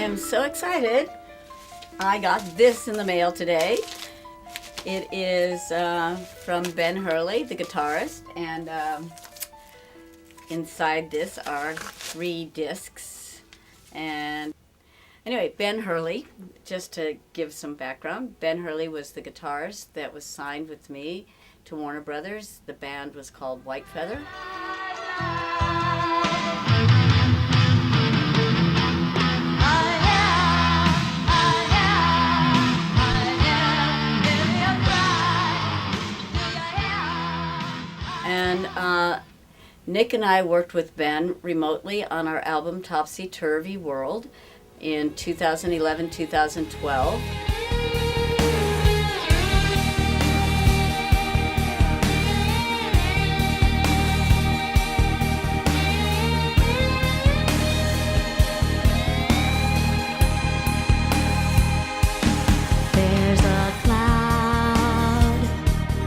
am so excited. I got this in the mail today. It is from Ben Hurley, the guitarist, and inside this are 3 discs. And anyway, Ben Hurley, just to give some background, Ben Hurley was the guitarist that was signed with me to Warner Brothers. The band was called White Feather. And Nik and I worked with Ben remotely on our album Topsy Turvy World in 2011-2012. There's a cloud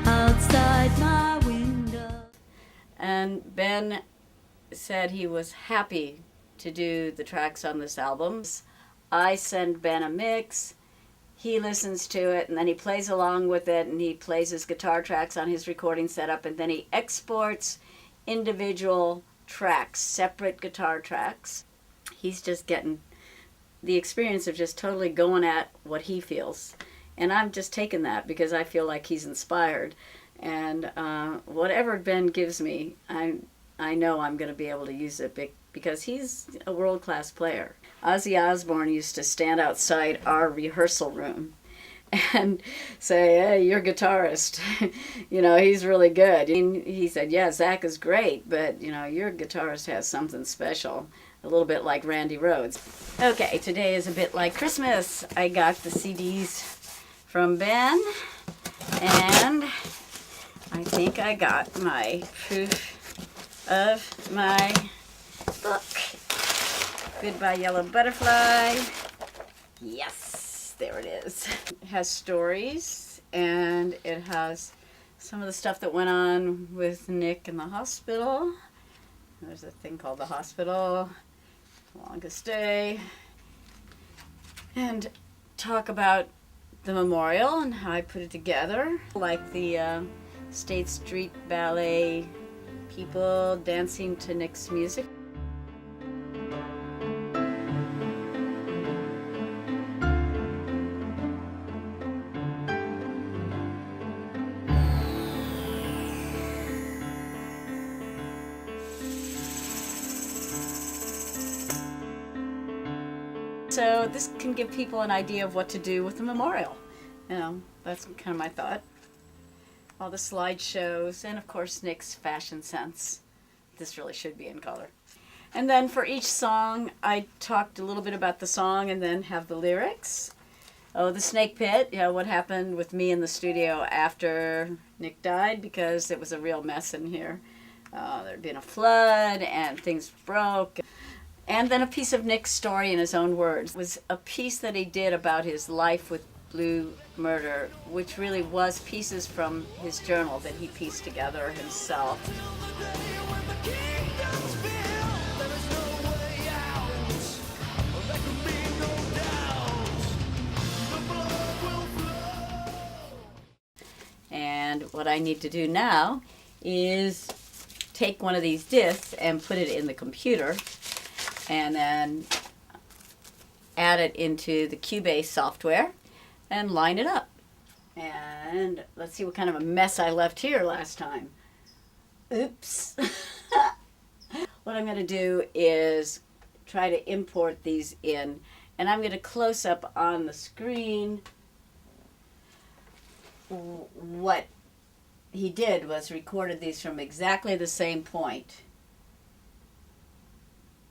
outside my window. And Ben said he was happy to do the tracks on this album. I send Ben a mix, he listens to it, and then he plays along with it, and he plays his guitar tracks on his recording setup, and then he exports individual tracks, separate guitar tracks. He's just getting the experience of just totally going at what he feels. And I'm just taking that because I feel like he's inspired. And whatever Ben gives me, I know I'm going to be able to use it because he's a world-class player. Ozzy Osbourne used to stand outside our rehearsal room and say, "Hey, you're a guitarist. You know, he's really good." And he said, "Yeah, Zach is great, but, you know, your guitarist has something special." A little bit like Randy Rhoads. Okay, today is a bit like Christmas. I got the CDs from Ben, and I think I got my proof of my book. Goodbye Yellow Butterfly. Yes, there it is. It has stories, and it has some of the stuff that went on with Nik in the hospital. There's a thing called the hospital, longest day, and talk about the memorial and how I put it together, like the State Street Ballet people dancing to Nik's music. So this can give people an idea of what to do with the memorial. You know, that's kind of my thought. All the slideshows, and of course Nik's fashion sense. This really should be in color. And then for each song, I talked a little bit about the song and then have the lyrics. Oh, the snake pit, you know, what happened with me in the studio after Nik died, because it was a real mess in here. There'd been a flood and things broke. And then a piece of Nik's story in his own words. It was a piece that he did about his life with Blue Murder, which really was pieces from his journal that he pieced together himself. And what I need to do now is take one of these discs and put it in the computer, and then add it into the Cubase software and line it up. And let's see what kind of a mess I left here last time. Oops. What I'm going to do is try to import these in, and I'm going to close up on the screen. What he did was recorded these from exactly the same point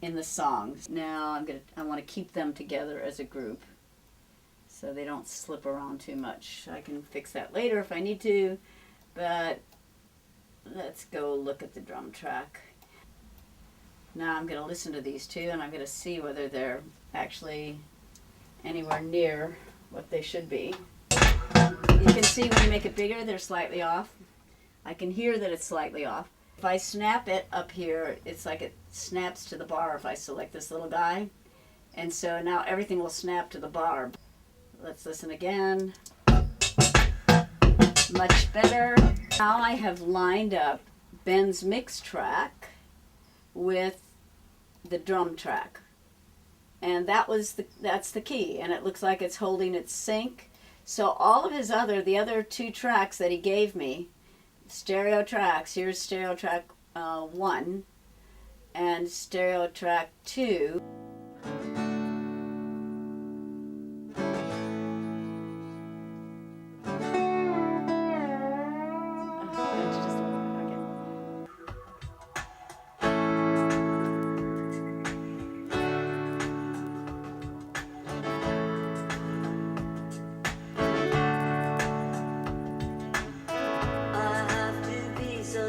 in the songs. Now I want to keep them together as a group so they don't slip around too much. I can fix that later if I need to, but let's go look at the drum track. Now I'm going to listen to these two, and I'm going to see whether they're actually anywhere near what they should be. You can see when you make it bigger, they're slightly off. I can hear that it's slightly off. If I snap it up here, it's like it snaps to the bar if I select this little guy. And so now everything will snap to the bar. Let's listen again. Much better. Now I have lined up Ben's mix track with the drum track. And that's the key, and it looks like it's holding its sync. So all of the other two tracks that he gave me, stereo tracks, here's stereo track 1 and stereo track 2.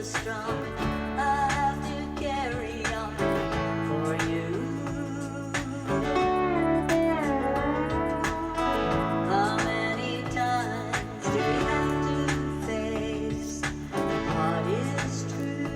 Strong, I have to carry on for you. How many times do we have to face what is true?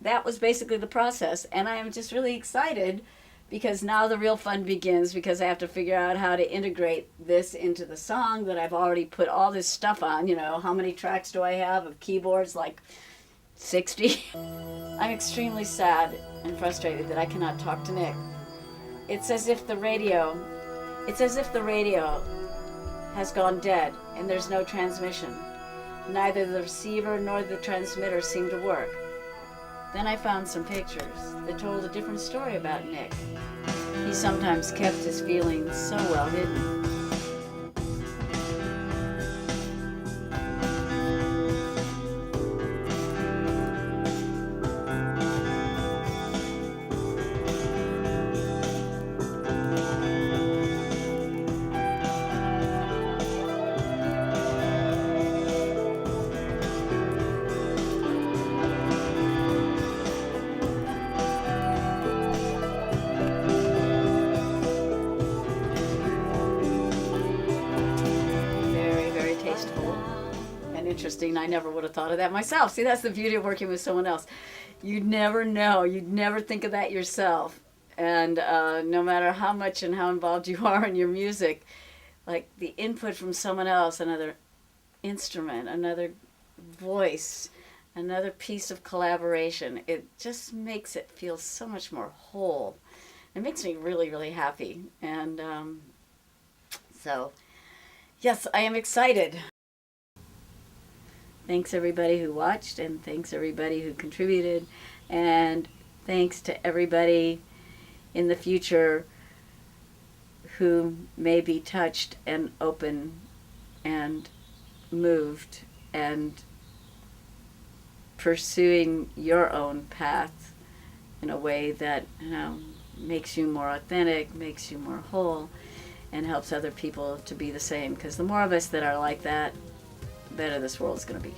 That was basically the process, and I am just really excited because now the real fun begins, because I have to figure out how to integrate this into the song that I've already put all this stuff on. You know, how many tracks do I have of keyboards? Like 60. I'm extremely sad and frustrated that I cannot talk to Nik. It's as if the radio has gone dead and there's no transmission. Neither the receiver nor the transmitter seem to work. Then I found some pictures that told a different story about Nik. He sometimes kept his feelings so well hidden. Interesting. I never would have thought of that myself. See, that's the beauty of working with someone else. You'd never know. You'd never think of that yourself. And no matter how much and how involved you are in your music, like the input from someone else, another instrument, another voice, another piece of collaboration, it just makes it feel so much more whole. It makes me really, really happy. And so, yes, I am excited. Thanks everybody who watched, and thanks everybody who contributed, and thanks to everybody in the future who may be touched and open and moved and pursuing your own path in a way that, you know, makes you more authentic, makes you more whole, and helps other people to be the same. Because the more of us that are like that, the better this world is going to be.